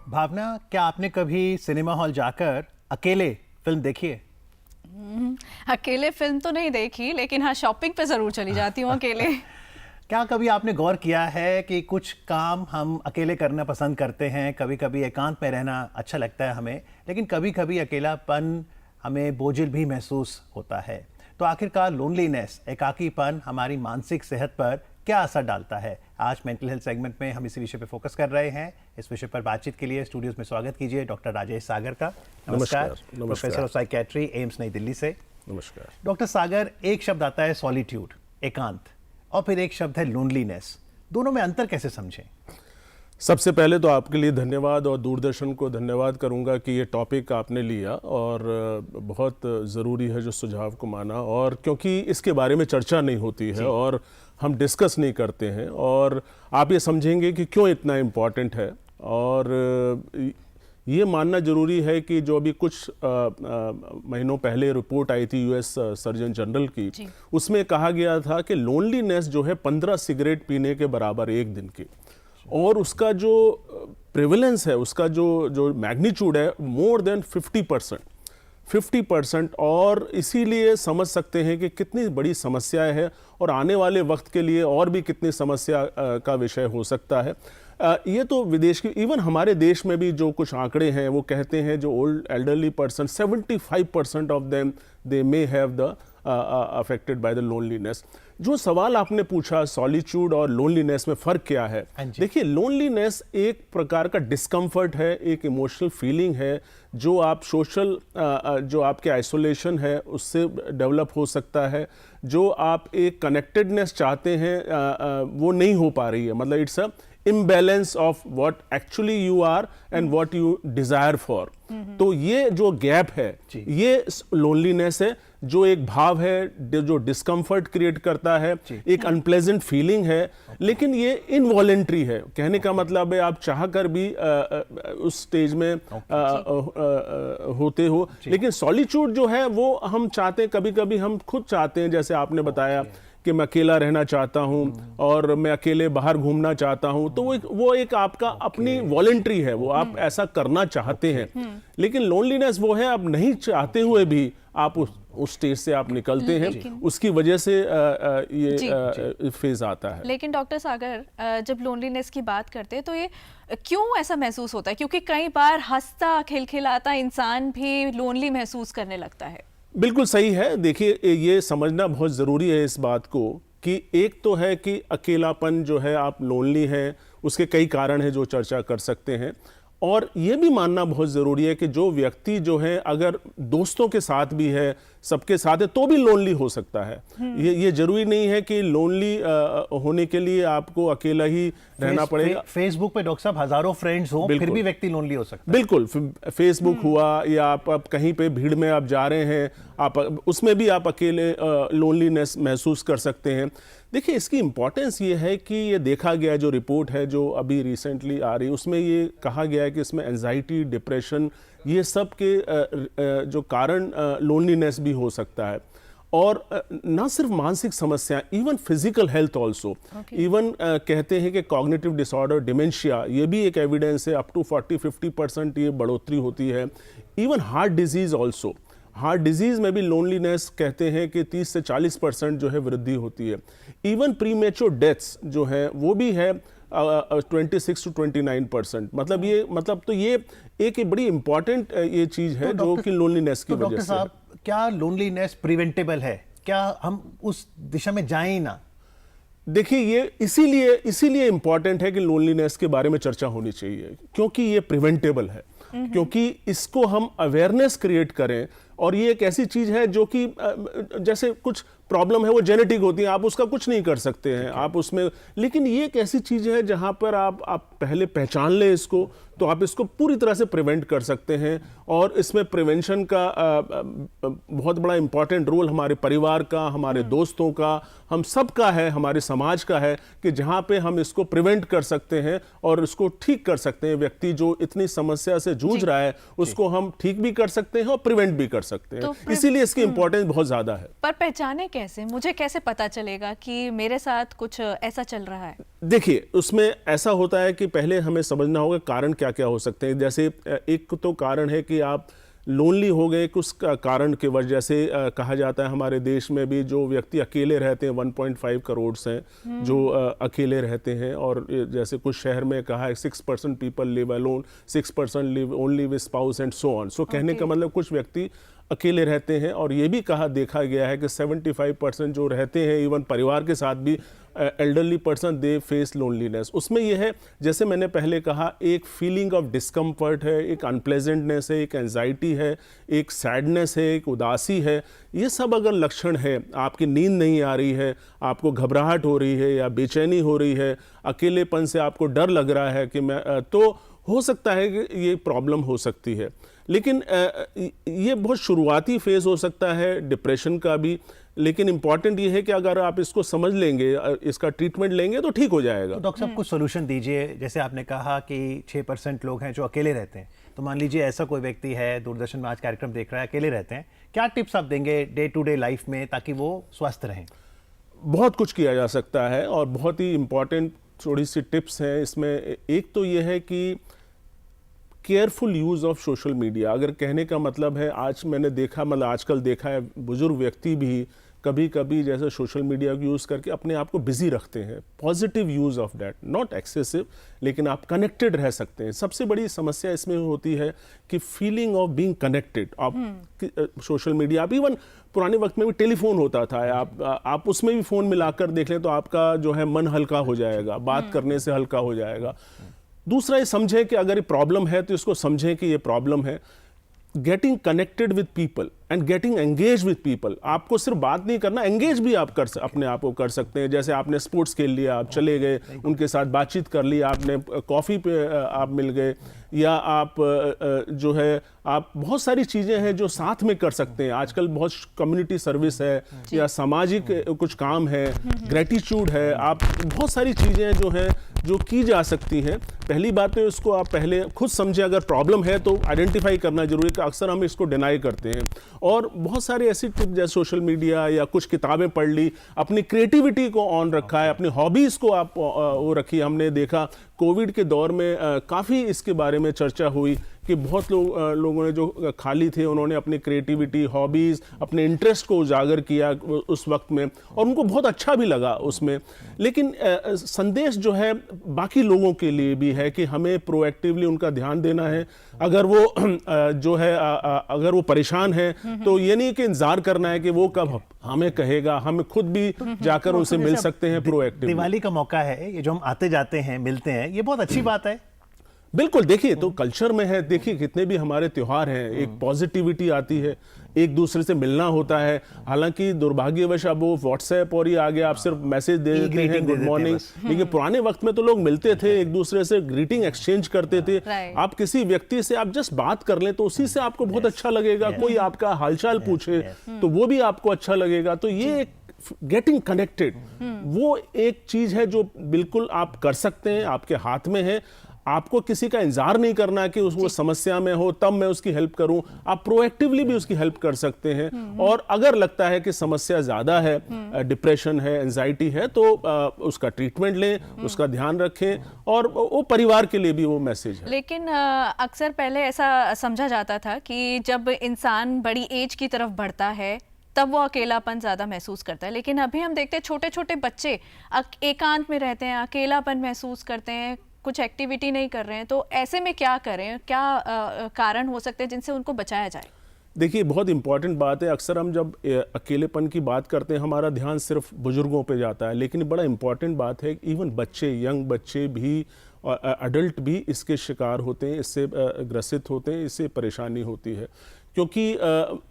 भावना, क्या आपने कभी सिनेमा हॉल जाकर अकेले फिल्म देखी है? अकेले फिल्म तो नहीं देखी, लेकिन हाँ शॉपिंग पे जरूर चली जाती हूँ अकेले। क्या कभी आपने गौर किया है कि कुछ काम हम अकेले करना पसंद करते हैं, कभी कभी एकांत में रहना अच्छा लगता है हमें, लेकिन कभी कभी अकेलापन हमें बोझिल भी महसूस होता है। तो आखिरकार लोनलीनेस, एकाकीपन हमारी मानसिक सेहत पर क्या असर डालता है? आज मेंटल हेल्थ सेगमेंट में हम इसी विषय पर फोकस कर रहे हैं। इस विषय पर बातचीत के लिए स्टूडियोज में स्वागत कीजिए डॉक्टर राजेश सागर का। नमस्कार। प्रोफेसर ऑफ साइकेट्री, एम्स नई दिल्ली से। नमस्कार डॉक्टर सागर, एक शब्द आता है सॉलिट्यूड, एकांत, और फिर एक शब्द है लोनलीनेस। दोनों में अंतर कैसे समझें? सबसे पहले तो आपके लिए धन्यवाद और दूरदर्शन को धन्यवाद करूंगा कि ये टॉपिक आपने लिया और बहुत ज़रूरी है जो सुझाव को माना, और क्योंकि इसके बारे में चर्चा नहीं होती है और हम डिस्कस नहीं करते हैं, और आप ये समझेंगे कि क्यों इतना इम्पॉर्टेंट है। और ये मानना ज़रूरी है कि जो अभी कुछ महीनों पहले रिपोर्ट आई थी यूएस सर्जन जनरल की, उसमें कहा गया था कि लोनलीनेस जो है 15 सिगरेट पीने के बराबर एक दिन की, और उसका जो प्रेवलेंस है, उसका जो मैग्नीट्यूड है मोर देन 50%, और इसीलिए समझ सकते हैं कि कितनी बड़ी समस्या है और आने वाले वक्त के लिए और भी कितनी समस्या का विषय हो सकता है। ये तो विदेश की, इवन हमारे देश में भी जो कुछ आंकड़े हैं वो कहते हैं जो old elderly person 75% of them they may have the affected by the loneliness. जो सवाल आपने पूछा सॉलिट्यूड और लोनलीनेस में फ़र्क क्या है, देखिए लोनलीनेस एक प्रकार का डिस्कम्फर्ट है, एक इमोशनल फीलिंग है जो आप सोशल जो आपके आइसोलेशन है उससे डेवलप हो सकता है। जो आप एक कनेक्टेडनेस चाहते हैं वो नहीं हो पा रही है, मतलब it's a imbalance of what actually you are and what you desire for। तो ये जो गैप है ये लोनलीनेस है, जो एक भाव है जो डिस्कम्फर्ट क्रिएट करता है, एक अनप्लेजेंट फीलिंग है, लेकिन ये इनवॉलेंट्री है। कहने का मतलब है आप चाहकर भी उस स्टेज में होते हो, लेकिन सॉलिट्यूड जो है वो हम चाहते हैं, कभी कभी हम खुद चाहते हैं, जैसे आपने बताया कि मैं अकेला रहना चाहता हूं और मैं अकेले बाहर घूमना चाहता हूं, तो वो एक आपका अपनी वॉलंटरी है, वो आप ऐसा करना चाहते हैं। लेकिन लोनलीनेस वो है आप नहीं चाहते हुए भी आप उस स्टेज से आप निकलते हैं, उसकी वजह से ये फेज आता है। लेकिन डॉक्टर सागर, जब लोनलीनेस की बात करते हैं तो ये क्यों ऐसा महसूस होता है? क्योंकि कई बार हंसता खिलखिलाता इंसान भी लोनली महसूस करने लगता है। बिल्कुल सही है। देखिए ये समझना बहुत ज़रूरी है इस बात को कि एक तो है कि अकेलापन जो है, आप लोनली हैं, उसके कई कारण हैं जो चर्चा कर सकते हैं, और ये भी मानना बहुत ज़रूरी है कि जो व्यक्ति जो है अगर दोस्तों के साथ भी है, सबके साथ है, तो भी लोनली हो सकता है। ये जरूरी नहीं है कि लोनली होने के लिए आपको अकेला ही रहना पड़ेगा। फेसबुक पे डॉक्टर साहब हजारों फ्रेंड्स हो, फिर भी व्यक्ति लोनली हो सकता है। बिल्कुल, फेसबुक हुआ या आप कहीं पे भीड़ में आप जा रहे हैं, आप उसमें भी आप अकेले लोनलीनेस महसूस कर सकते हैं। देखिए इसकी इम्पॉर्टेंस ये है कि ये देखा गया, जो रिपोर्ट है जो अभी रिसेंटली आ रही, उसमें ये कहा गया है कि इसमें एंजाइटी, डिप्रेशन, ये सब के जो कारण लोनलीनेस भी हो सकता है। और ना सिर्फ मानसिक समस्या, even physical health also, even कहते हैं कि कॉग्निटिव डिसऑर्डर, डिमेंशिया, ये भी एक एविडेंस है, अप टू 40-50% ये बढ़ोतरी होती है। Even heart disease also, heart disease में भी लोनलीनेस कहते हैं कि 30 से 40% जो है वृद्धि होती है। इवन प्रीमेच्योर डेथ्स जो है वो भी है 26 to 29%। मतलब तो ये एक बड़ी इंपॉर्टेंट ये चीज है जो कि लोनलीनेस की वजह से। साहब, क्या लोनलीनेस प्रिवेंटेबल है? क्या हम उस दिशा में जाएं ही ना? देखिए ये इसीलिए इंपॉर्टेंट है कि लोनलीनेस के बारे में चर्चा होनी चाहिए, क्योंकि ये प्रिवेंटेबल है, क्योंकि इसको हम अवेयरनेस क्रिएट करें। और ये एक ऐसी चीज है जो कि जैसे कुछ प्रॉब्लम है वो जेनेटिक होती है, आप उसका कुछ नहीं कर सकते हैं, आप उसमें, लेकिन ये एक ऐसी चीज है जहां पर आप पहले पहचान लें इसको, तो आप इसको पूरी तरह से प्रिवेंट कर सकते हैं। और इसमें प्रिवेंशन का बहुत बड़ा इंपॉर्टेंट रोल हमारे परिवार का, हमारे दोस्तों का, हम सब का है, हमारे समाज का है, कि जहां पे हम इसको प्रिवेंट कर सकते हैं और इसको ठीक कर सकते हैं। व्यक्ति जो इतनी समस्या से जूझ रहा है उसको हम ठीक भी कर सकते हैं और प्रिवेंट भी कर सकते हैं, इसीलिए इसकी इंपॉर्टेंस बहुत ज्यादा है। पर पहचाने कैसे, मुझे कैसे पता चलेगा कि मेरे साथ कुछ ऐसा चल रहा है? देखिए, उसमें ऐसा होता है कि पहले हमें समझना होगा कारण क्या क्या हो सकते हैं। जैसे एक तो कारण है कि आप लोनली हो गए कुछ कारण के वजह, जैसे कहा जाता है हमारे देश में भी जो व्यक्ति अकेले रहते हैं 1.5 करोड़ हैं जो अकेले रहते हैं, और जैसे कुछ शहर में कहा है 6% people live alone, 6% live only with spouse and so on. So कहने का मतलब कुछ व्यक्ति अकेले रहते हैं, और ये भी देखा गया है कि 75% जो रहते हैं इवन परिवार के साथ भी elderly person they face loneliness. उसमें यह है, जैसे मैंने पहले कहा, एक फीलिंग ऑफ डिस्कम्फर्ट है, एक अनप्लेजेंटनेस है, एक एंजाइटी है, एक सैडनेस है, एक उदासी है। ये सब अगर लक्षण है, आपकी नींद नहीं आ रही है, आपको घबराहट हो रही है या बेचैनी हो रही है, अकेलेपन से आपको डर लग रहा है कि तो हो सकता है कि ये प्रॉब्लम हो सकती है। लेकिन ये बहुत शुरुआती फेज़ हो सकता है डिप्रेशन का भी, लेकिन इंपॉर्टेंट ये है कि अगर आप इसको समझ लेंगे, इसका ट्रीटमेंट लेंगे तो ठीक हो जाएगा। तो डॉक्टर साहब कुछ सोल्यूशन दीजिए। जैसे आपने कहा कि 6% लोग हैं जो अकेले रहते हैं, तो मान लीजिए ऐसा कोई व्यक्ति है, दूरदर्शन में आज कार्यक्रम देख रहा है, अकेले रहते हैं, क्या टिप्स आप देंगे डे टू डे लाइफ में ताकि वो स्वस्थ रहें? बहुत कुछ किया जा सकता है, और बहुत ही इंपॉर्टेंट थोड़ी सी टिप्स हैं इसमें। एक तो ये है कि careful use of social media. अगर कहने का मतलब है, आज मैंने देखा, मतलब आजकल देखा है, बुजुर्ग व्यक्ति भी कभी कभी जैसे सोशल मीडिया को यूज़ करके अपने आप को बिजी रखते हैं। Positive use of that, not excessive, लेकिन आप कनेक्टेड रह सकते हैं। सबसे बड़ी समस्या इसमें होती है कि फीलिंग ऑफ बीइंग कनेक्टेड। आप सोशल मीडिया, आप इवन पुराने वक्त में भी टेलीफोन होता था, आप उसमें भी फ़ोन मिलाकर देख लें तो आपका जो है मन हल्का हो जाएगा, बात करने से हल्का हो जाएगा। दूसरा, ये समझें कि अगर ये प्रॉब्लम है तो इसको समझें कि ये प्रॉब्लम है। Getting connected with people and getting engage with people. आपको सिर्फ बात नहीं करना, एंगेज भी आप अपने आप को कर सकते हैं। जैसे आपने स्पोर्ट्स खेल लिया, आप चले गए, उनके साथ बातचीत कर ली, आपने कॉफ़ी पे आप मिल गए, या आप जो है, आप बहुत सारी चीज़ें हैं जो साथ में कर सकते हैं। आजकल बहुत कम्युनिटी सर्विस है, या सामाजिक कुछ काम है, ग्रेटिट्यूड है, आप बहुत सारी चीज़ें जो हैं जो की जा सकती हैं। पहली बात तो इसको आप पहले खुद समझें। अगर प्रॉब्लम है तो आइडेंटिफाई करना जरूरी है। अक्सर हम इसको डिनाई करते हैं, और बहुत सारे ऐसी टिप जैसे सोशल मीडिया या कुछ किताबें पढ़ ली, अपनी क्रिएटिविटी को ऑन रखा है, अपनी हॉबीज़ को आप वो रखी। हमने देखा कोविड के दौर में काफ़ी इसके बारे में चर्चा हुई कि बहुत लोगों ने जो खाली थे उन्होंने अपनी क्रिएटिविटी, हॉबीज़, अपने इंटरेस्ट को उजागर किया उस वक्त में, और उनको बहुत अच्छा भी लगा उसमें। लेकिन संदेश जो है बाकी लोगों के लिए भी है कि हमें प्रोएक्टिवली उनका ध्यान देना है। अगर वो जो है अगर वो परेशान है तो ये नहीं कि इंतजार करना है कि वो कब हमें कहेगा, हम खुद भी जाकर उनसे मिल सकते हैं प्रोएक्टिव। दिवाली का मौका है, ये जो हम आते जाते हैं, मिलते हैं, ये बहुत अच्छी बात है। बिल्कुल, देखिए तो कल्चर में है, देखिए कितने भी हमारे त्योहार हैं, एक पॉजिटिविटी आती है, एक दूसरे से मिलना होता है। हालांकि दुर्भाग्यवश अब वो व्हाट्सएप और ये आ गया, आप सिर्फ मैसेज दे देते हैं, गुड मॉर्निंग। लेकिन पुराने वक्त में तो लोग मिलते थे, एक दूसरे से ग्रीटिंग एक्सचेंज करते थे। आप किसी व्यक्ति से आप जस्ट बात कर लें तो उसी से आपको बहुत अच्छा लगेगा। कोई आपका हालचाल पूछे तो वो भी आपको अच्छा लगेगा। तो ये एक गेटिंग कनेक्टेड, वो एक चीज है जो बिल्कुल आप कर सकते हैं, आपके हाथ में है। आपको किसी का इंतजार नहीं करना है कि वो समस्या में हो तब मैं उसकी हेल्प करूं। आप प्रोएक्टिवली भी उसकी हेल्प कर सकते हैं। और अगर लगता है कि समस्या ज्यादा है, डिप्रेशन है, एंजाइटी है, तो उसका ट्रीटमेंट लें, उसका ध्यान रखें, और वो परिवार के लिए भी वो मैसेज है। लेकिन अक्सर पहले ऐसा समझा जाता था कि जब इंसान बड़ी एज की तरफ बढ़ता है तब वो अकेलापन ज़्यादा महसूस करता है। लेकिन अभी हम देखते हैं छोटे छोटे बच्चे एकांत में रहते हैं, अकेलापन महसूस करते हैं, कुछ एक्टिविटी नहीं कर रहे हैं। तो ऐसे में क्या करें, क्या कारण हो सकते हैं जिनसे उनको बचाया जाए? देखिए, बहुत इंपॉर्टेंट बात है। अक्सर हम जब अकेलेपन की बात करते हैं हमारा ध्यान सिर्फ बुजुर्गों पे जाता है, लेकिन बड़ा इंपॉर्टेंट बात है कि इवन बच्चे, यंग बच्चे भी और अडल्ट भी इसके शिकार होते हैं, इससे ग्रसित होते हैं, इससे परेशानी होती है। क्योंकि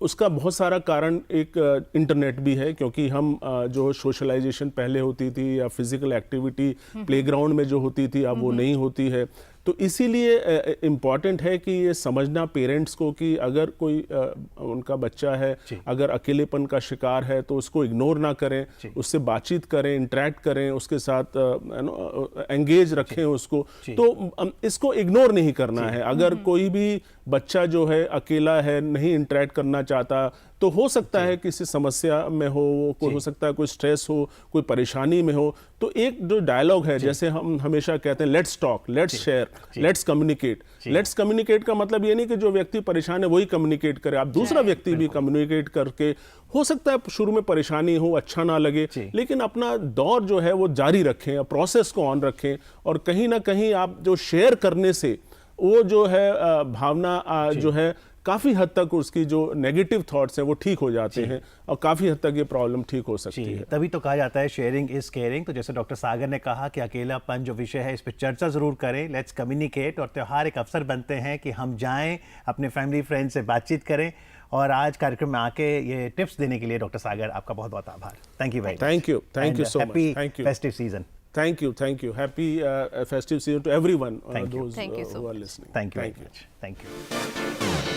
उसका बहुत सारा कारण एक इंटरनेट भी है, क्योंकि हम जो सोशलाइजेशन पहले होती थी या फिजिकल एक्टिविटी प्लेग्राउंड में जो होती थी अब वो नहीं होती है। तो इसीलिए इम्पॉर्टेंट है कि ये समझना पेरेंट्स को कि अगर कोई उनका बच्चा है अगर अकेलेपन का शिकार है तो उसको इग्नोर ना करें, उससे बातचीत करें, इंटरेक्ट करें, उसके साथ एंगेज रखें उसको। तो इसको इग्नोर नहीं करना है। अगर कोई भी बच्चा जो है अकेला है, नहीं इंटरेक्ट करना चाहता, तो हो सकता है किसी समस्या में हो, कोई हो सकता है कोई स्ट्रेस हो, कोई परेशानी में हो, तो एक जो डायलॉग है, जैसे हम हमेशा कहते हैं let's talk, let's share, let's communicate. Let's communicate का मतलब ये नहीं कि जो व्यक्ति परेशान है वही कम्युनिकेट करे, आप दूसरा व्यक्ति भी कम्युनिकेट करके, हो सकता है शुरू में परेशानी हो, अच्छा ना लगे, लेकिन अपना दौर जो है वो जारी रखें, प्रोसेस को ऑन रखें, और कहीं ना कहीं आप जो शेयर करने से वो जो है भावना जो है काफ़ी हद तक उसकी जो नेगेटिव थॉट्स हैं वो ठीक हो जाते हैं, और काफ़ी हद तक ये प्रॉब्लम ठीक हो सकती है। तभी तो कहा जाता है शेयरिंग इज केयरिंग। तो जैसे डॉक्टर सागर ने कहा कि अकेलापन जो विषय है इस पर चर्चा ज़रूर करें, लेट्स कम्युनिकेट, और त्यौहार एक अवसर बनते हैं कि हम जाएं अपने फैमिली फ्रेंड से बातचीत करें। और आज कार्यक्रम में आके ये टिप्स देने के लिए डॉक्टर सागर आपका बहुत बहुत आभार। Thank you very much. Thank you so much. Happy festive season. Thank you. Happy festive season to everyone. Thank you so who are much. listening. Thank you very much. Thank you.